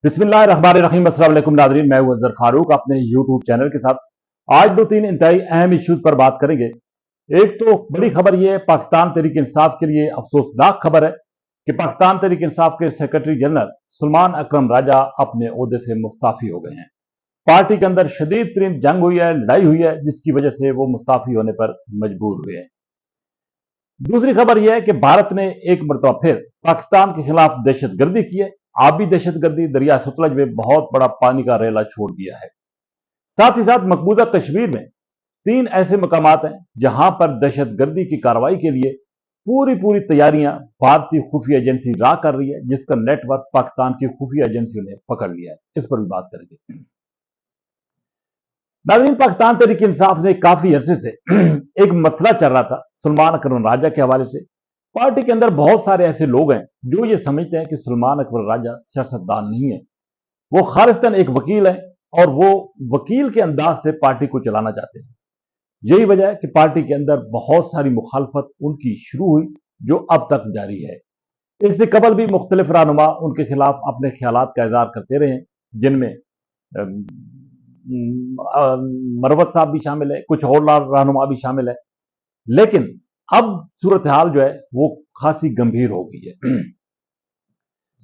बिस्मिल्लाहिर्रहमानिर्रहीम। अस्सलाम वालेकुम नाज़रीन, मैं हूं अज़हर फारूक अपने यूट्यूब चैनल के साथ। आज दो तीन इंतहाई अहम इश्यूज पर बात करेंगे। एक तो बड़ी खबर यह है, पाकिस्तान तहरीक इंसाफ के लिए अफसोसनाक खबर है कि पाकिस्तान तहरीक इंसाफ के सेक्रेटरी जनरल सुलेमान अकरम राजा अपने ओहदे से मुस्ताफी हो गए हैं। पार्टी के अंदर शदीद तरीन जंग हुई है, लड़ाई हुई है, जिसकी वजह से वो मुस्ताफी होने पर मजबूर हुए हैं। दूसरी खबर यह है कि भारत ने एक मरतबा फिर पाकिस्तान के खिलाफ दहशतगर्दी की है। आबी दहशतगर्दी, दरिया सतलज में बहुत बड़ा पानी का रेला छोड़ दिया है। साथ ही साथ मकबूजा कश्मीर में तीन ऐसे मकामात हैं जहां पर दहशतगर्दी की कार्रवाई के लिए पूरी पूरी तैयारियां भारतीय खुफिया एजेंसी रा कर रही है, जिसका नेटवर्क पाकिस्तान की खुफिया एजेंसियों ने पकड़ लिया है। इस पर भी बात करेंगे। नाज़रीन, पाकिस्तान तहरीक इंसाफ ने काफी अरसे से एक मसला चल रहा था सुलेमान अकरम राजा के हवाले से। पार्टी के अंदर बहुत सारे ऐसे लोग हैं जो ये समझते हैं कि सुलेमान अकरम राजा सियासतदान नहीं है, वो खालिस्तन एक वकील है और वो वकील के अंदाज से पार्टी को चलाना चाहते हैं। यही वजह है कि पार्टी के अंदर बहुत सारी मुखालफत उनकी शुरू हुई, जो अब तक जारी है। इससे कबल भी मुख्तलिफ रहनुमा उनके खिलाफ अपने ख्यालात का इजहार करते रहे, जिनमें मरवत साहब भी शामिल है, कुछ और रहनुमा भी शामिल है। लेकिन अब सूरत हाल जो है वो खासी गंभीर हो गई है।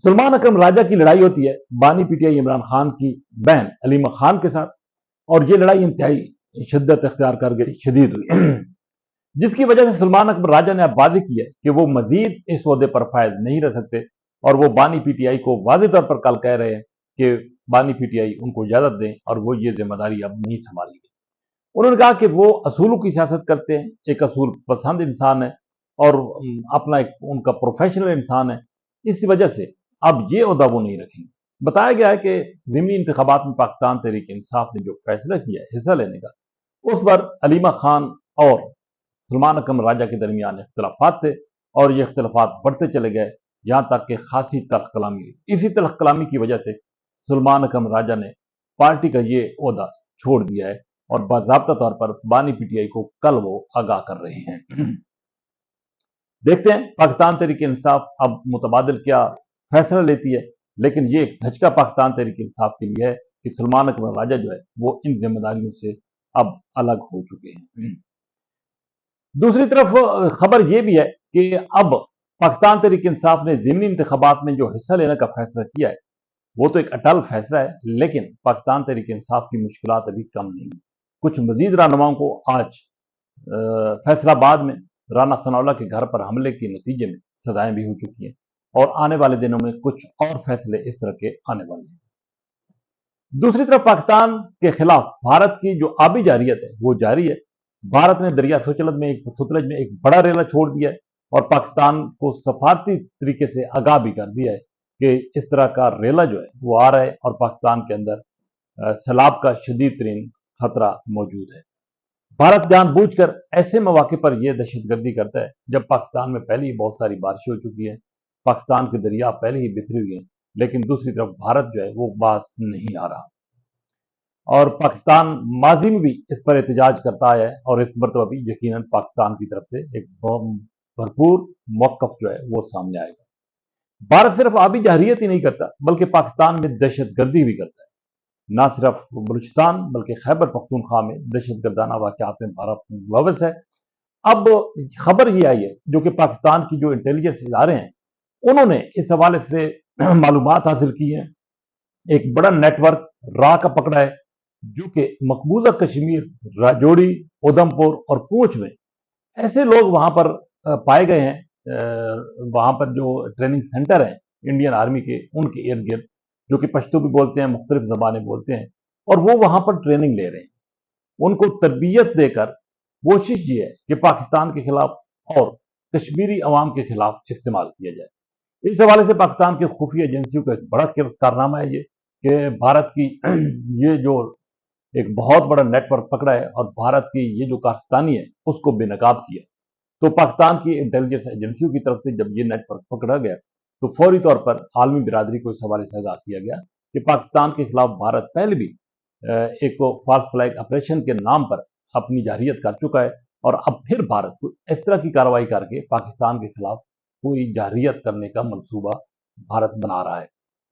सुलेमान अकरम राजा की लड़ाई होती है बानी पीटीआई इमरान खान की बहन अलीमा खान के साथ, और ये लड़ाई इंतहाई शिद्दत इख्तियार कर गई, शदीद हुई, जिसकी वजह से सुलेमान अकरम राजा ने अब वाज़ेह किया कि वो मजीद इस ओहदे पर फायज नहीं रह सकते, और वो बानी पीटीआई को वाज़ेह तौर पर कल कह रहे हैं कि बानी पीटीआई उनको इजाजत दें और वो ये जिम्मेदारी अब नहीं संभालेंगे। उन्होंने कहा कि वो असूलों की सियासत करते हैं, एक असूल पसंद इंसान है और अपना एक उनका प्रोफेशनल इंसान है। इस वजह से अब ये ओहदा वो नहीं रखेंगे। बताया गया है कि ज़िमनी इंतखाबात में पाकिस्तान तहरीक इंसाफ ने जो फैसला किया है हिस्सा लेने का, उस पर अलीमा खान और सुलेमान अकरम राजा के दरमियान इख्तलाफात थे, और ये इख्तलाफात बढ़ते चले गए, यहाँ तक कि खासी तल्ख कलामी हुई। इसी तल्ख कलामी की वजह से सुलेमान अकरम राजा ने पार्टी का ये ओहदा छोड़ दिया है और बाज़ाब्ता तौर पर बानी पीटीआई को कल वो आगाह कर रहे हैं। देखते हैं पाकिस्तान तहरीक इंसाफ अब मुतबादिल क्या फैसला लेती है, लेकिन ये एक धचका पाकिस्तान तहरीक इंसाफ के लिए है कि सुलेमान अकरम राजा जो है वो इन जिम्मेदारियों से अब अलग हो चुके हैं। दूसरी तरफ खबर यह भी है कि अब पाकिस्तान तहरीक इंसाफ ने ज़िमनी इंतखाबात में जो हिस्सा लेने का फैसला किया है वो तो एक अटल फैसला है, लेकिन पाकिस्तान तहरीक इंसाफ की मुश्किलात अभी कम नहीं। कुछ मजीद रहनुमाओं को आज फैसलाबाद में राना सनाउल्लाह के घर पर हमले के नतीजे में सजाएं भी हो चुकी हैं, और आने वाले दिनों में कुछ और फैसले इस तरह के आने वाले हैं। दूसरी तरफ पाकिस्तान के खिलाफ भारत की जो आबी जारियत है वो जारी है। भारत ने दरिया सतलज में एक बड़ा रेला छोड़ दिया है और पाकिस्तान को सफारती तरीके से आगाह भी कर दिया है कि इस तरह का रेला जो है वो आ रहा है और पाकिस्तान के अंदर सैलाब का शदीद तरीन खतरा मौजूद है। भारत जानबूझकर ऐसे मौके पर यह दहशतगर्दी करता है जब पाकिस्तान में पहले ही बहुत सारी बारिशें हो चुकी है, पाकिस्तान के दरिया पहले ही बिखरे हुए हैं, लेकिन दूसरी तरफ भारत जो है वो बास नहीं आ रहा, और पाकिस्तान माजी में भी इस पर एहतजाज करता है और इस मरतबा भी यकीनन पाकिस्तान की तरफ से एक भरपूर मौक़िफ़ जो है वो सामने आएगा। भारत सिर्फ आबी जारियत ही नहीं करता बल्कि पाकिस्तान में दहशतगर्दी भी करता है। न सिर्फ बलूचिस्तान बल्कि खैबर पख्तूनख्वा में दहशतगर्दाना वाक़यात में भारत मुलव्वस है। अब खबर ये आई है जो कि पाकिस्तान की जो इंटेलिजेंस इदारे हैं उन्होंने इस हवाले से मालूमात हासिल की है। एक बड़ा नेटवर्क रा का पकड़ा है जो कि मकबूजा कश्मीर, राजौरी, उधमपुर और पूंछ में ऐसे लोग वहां पर पाए गए हैं, वहां पर जो ट्रेनिंग सेंटर है इंडियन आर्मी के उनके इर्द गिर्द, जो कि पश्तो भी बोलते हैं, मुख्तलिफ जबानें बोलते हैं, और वो वहां पर ट्रेनिंग ले रहे हैं। उनको तरबियत देकर कोशिश ये है कि पाकिस्तान के खिलाफ और कश्मीरी अवाम के खिलाफ इस्तेमाल किया जाए। इस हवाले से पाकिस्तान की खुफिया एजेंसियों का एक बड़ा कारनामा है ये कि भारत की ये जो एक बहुत बड़ा नेटवर्क पकड़ा है और भारत की ये जो कारस्तानी है उसको बेनकाब किया। तो पाकिस्तान की इंटेलिजेंस एजेंसियों की तरफ से जब ये नेटवर्क पकड़ा गया तो फौरी तौर पर आलमी बिरादरी को इस हवाले से आगाह किया गया कि पाकिस्तान के खिलाफ भारत पहले भी एक फॉल्स फ्लैग ऑपरेशन के नाम पर अपनी जारियत कर चुका है, और अब फिर भारत को इस तरह की कार्रवाई करके पाकिस्तान के खिलाफ कोई जारियत करने का मंसूबा भारत बना रहा है।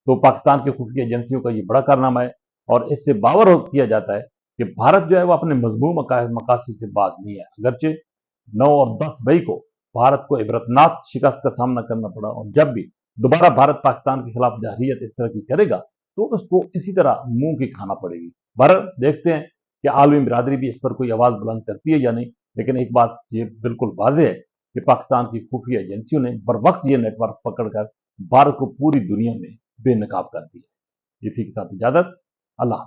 تو पाकिस्तान की खुफिया एजेंसियों का ये बड़ा कारनामा है और इससे बावर किया जाता है कि भारत जो है वो अपने मजमूम मकासद से बाज नहीं है। अगरचे 9 और 10 मई को भारत को इबरतनाक शिकस्त का सामना करना पड़ा और जब भी दोबारा भारत पाकिस्तान के खिलाफ जहरियत इस तरह की करेगा तो उसको इसी तरह मुंह की खाना पड़ेगी। बहरहाल देखते हैं कि आलमी बिरादरी भी इस पर कोई आवाज बुलंद करती है या नहीं, लेकिन एक बात ये बिल्कुल वाज़ेह है कि पाकिस्तान की खुफिया एजेंसियों ने बर वक्त ये नेटवर्क पकड़कर भारत को पूरी दुनिया में बेनकाब कर दिया। इसी के साथ इजाजत, अल्लाह।